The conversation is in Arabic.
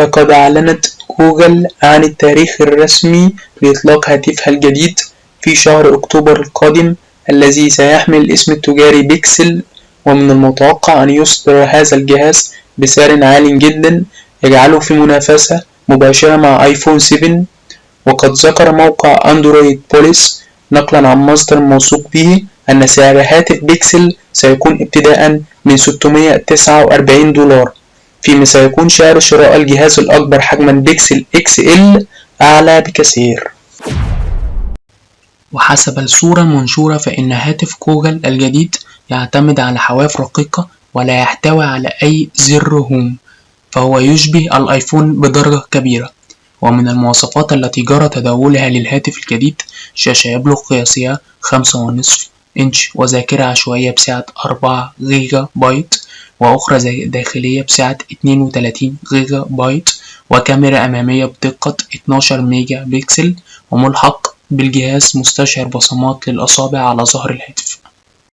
لقد أعلنت جوجل عن التاريخ الرسمي لإطلاق هاتفها الجديد في شهر أكتوبر القادم الذي سيحمل الاسم التجاري بيكسل. ومن المتوقع أن يصدر هذا الجهاز بسعر عال جدا يجعله في منافسة مباشرة مع آيفون 7. وقد ذكر موقع أندرويد بوليس نقلا عن مصدر موثوق به أن سعر هاتف بيكسل سيكون ابتداء من $649، فيما سيكون سعر شراء الجهاز الأكبر حجما بيكسل XL أعلى بكثير. وحسب الصورة المنشورة فإن هاتف جوجل الجديد يعتمد على حواف رقيقة ولا يحتوي على أي زر هوم، فهو يشبه الآيفون بدرجة كبيرة. ومن المواصفات التي جرى تداولها للهاتف الجديد شاشة يبلغ قياسها 5.5 إنش وذاكرة عشوائية بسعة 4 جيجا بايت وأخرى داخلية بسعة 32 جيجا بايت وكاميرا أمامية بدقة 12 ميجا بكسل وملحق بالجهاز مستشعر بصمات للأصابع على ظهر الهاتف.